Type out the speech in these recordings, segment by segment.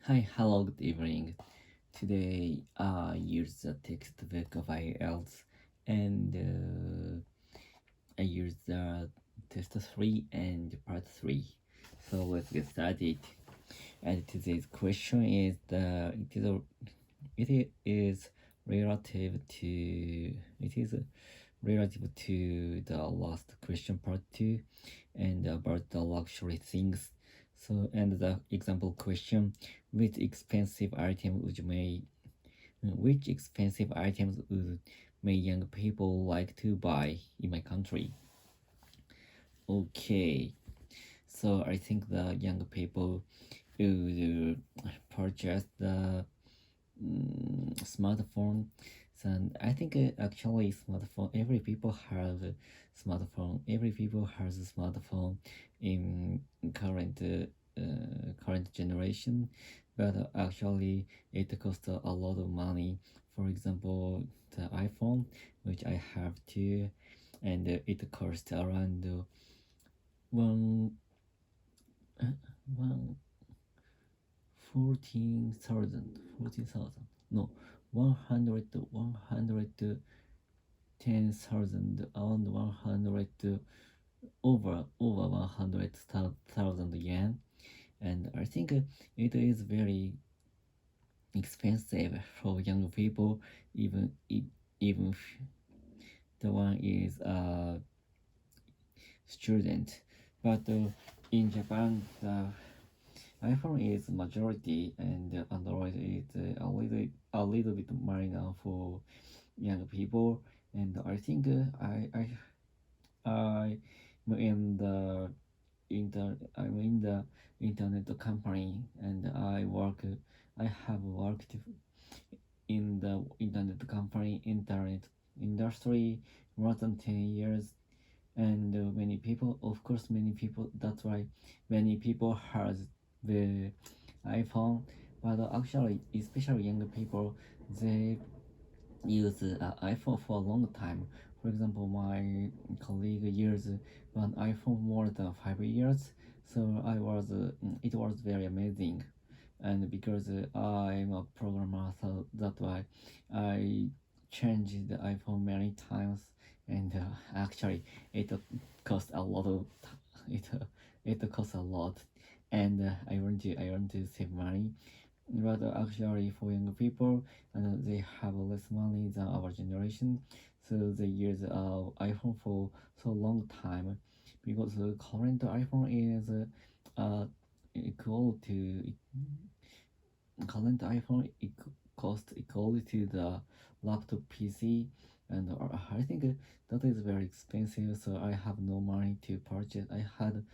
Hi, hello, good evening. Today I use the textbook of IELTS and I use the test 3 and part 3. So let's get started. And today's question is it is relative to the last question part 2 and about the luxury things. So and the example question, which expensive item would may young people like to buy in my country? Okay, so I think the young people would purchase the smartphone. And I think actually smartphone, every people has a smartphone. Every people has a smartphone in current generation, but actually it costs a lot of money. For example, the iPhone, which I have too, and it costs around one one 14,000 no 110,000 around 100 over 100,000 yen, and I think it is very expensive for young people, even if the one is a student. But in Japan, the iPhone is majority, and Android is a little bit minor for young people. And I think I'm in the internet company, and I have worked in the internet company internet industry more than 10 years. And many people, of course, many people, that's why many people has the iPhone. But actually, especially younger people, they use iPhone for a long time. For example, my colleague used an iPhone more than 5 years. So it was very amazing. And because I'm a programmer, so that's why I changed the iPhone many times. And actually, it cost a lot of it. It costs a lot, and I want to save money. But actually, for young people, they have less money than our generation, so they use iPhone for so long time, because the current iPhone is equal to current iPhone cost equal to the laptop PC, and I think that is very expensive. So I have no money to purchase. I had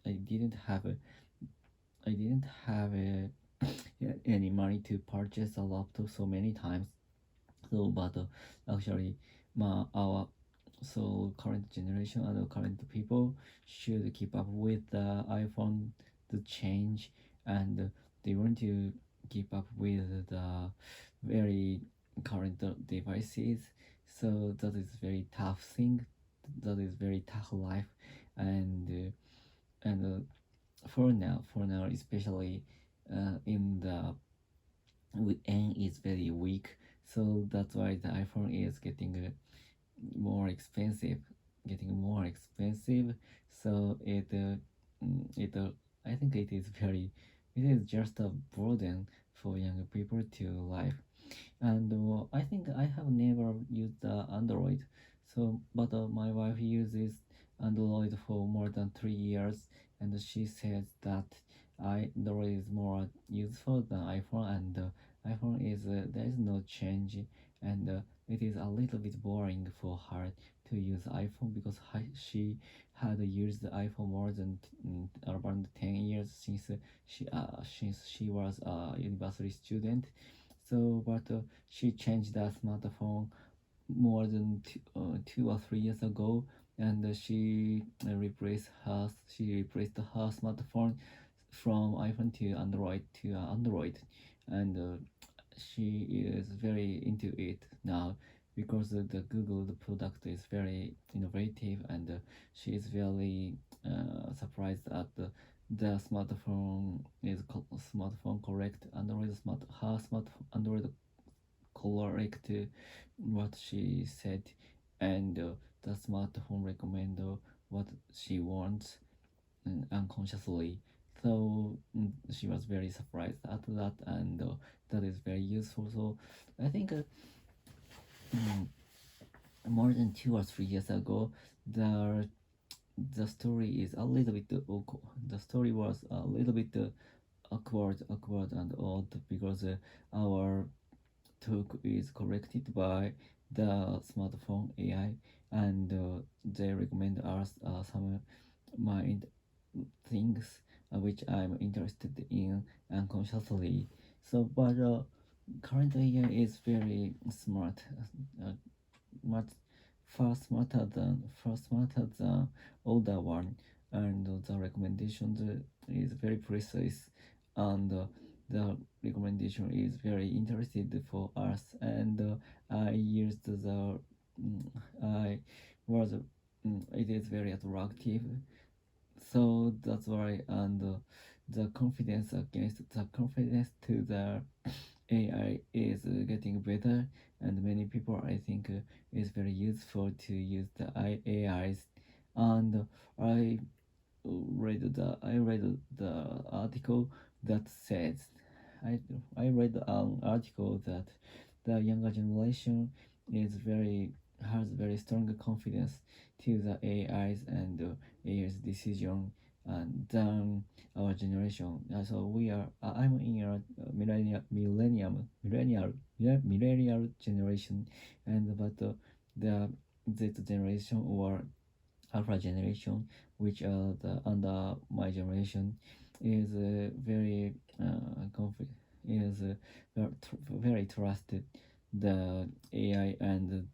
I didn't have any money to purchase a laptop so many times. So, but actually, our current generation and the current people should keep up with the iPhone, the change, and they want to keep up with the very current devices. So that is very tough thing. That is very tough life, and for now, especially in the N is very weak, so that's why the iPhone is more expensive, getting more expensive. So it I think it is just a burden for young people to life. And I think I have never used Android. So but my wife uses Android for more than 3 years, and she says that Android is more useful than iPhone, and iPhone is there is no change, and it is a little bit boring for her to use iPhone, because she had used the iPhone more than around 10 years since she was a university student. So, but she changed the smartphone more than 2 or 3 years ago, and she replaced her smartphone from iPhone to Android, and she is very into it now, because the Google the product is very innovative, and she is very surprised at the smartphone correct Android smart her smart Android correct what she said, and the smartphone recommend what she wants unconsciously. So she was very surprised at that, and that is very useful. So I think mm, more than 2 or 3 years ago, the the story is a little bit the story was a little bit awkward and odd because our talk is corrected by the smartphone AI, and they recommend us some mind things which I'm interested in unconsciously. So, but current AI is very smart, uh, much far smarter than older one, and the recommendations is very precise, and the recommendation is very interested for us, and I used the I was it is very attractive, so that's why, and the confidence to the AI is getting better, and many people I think is very useful to use the AIs, and I I read the article that says I I read an article that the younger generation is very has very strong confidence to the AIs and AI's decision and than our generation. So we are I'm in a millennial generation, and but the Z generation or Alpha generation, which the under my generation is very is very trusted the AI and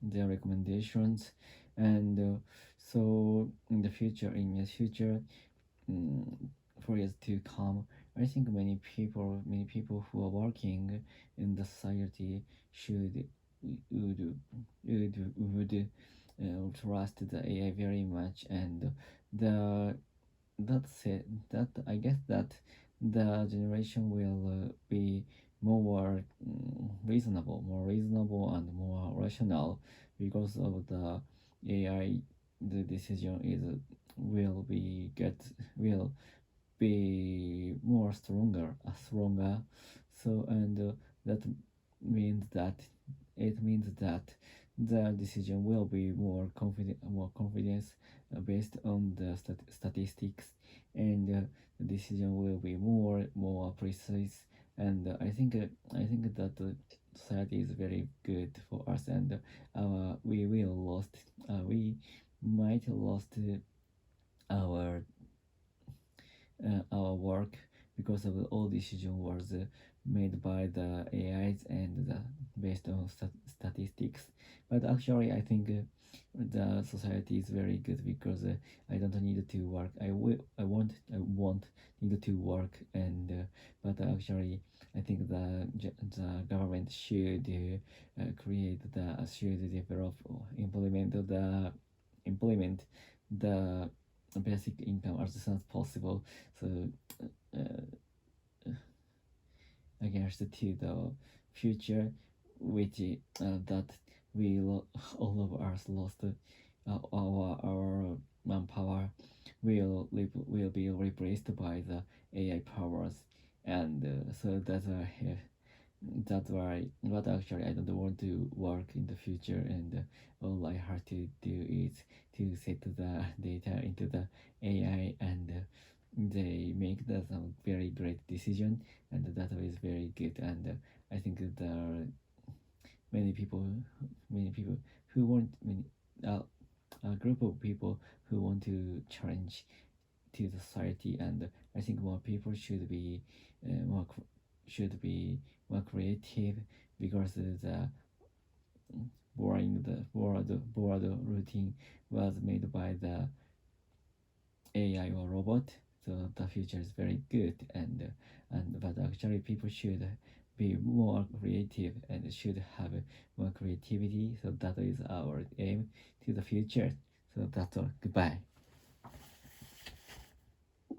their recommendations, and so in the future, mm, for years to come, I think many people who are working in the society should would trust the AI very much, and the that's it. That I guess that the generation will be more reasonable and more rational because of the AI. The decision is will be more stronger. So, and that means that it means that the decision will be more confidence based on the statistics, and the decision will be more precise. And I think that the society is very good for us, and we might lost our our work because of all decision was made by the AIs and based on statistics. But actually, I think the society is very good because I don't need to work. I won't need to work, and but actually, I think the government create the should develop or implement the basic income as soon as possible. So against to the future, which that all of us lost our manpower will be replaced by the AI powers, and so that's why. But actually, I don't want to work in the future, and all I have to do is to set the data into the AI, and they make the some very great decision, and that is very good. And I think there are many people who want uh, a group of people who want to challenge to the society, and I think more people should be more creative because board routine was made by the AI or robot. So the future is very good, and but actually people should be more creative and should have more creativity. So that is our aim to the future. So that's all. Goodbye.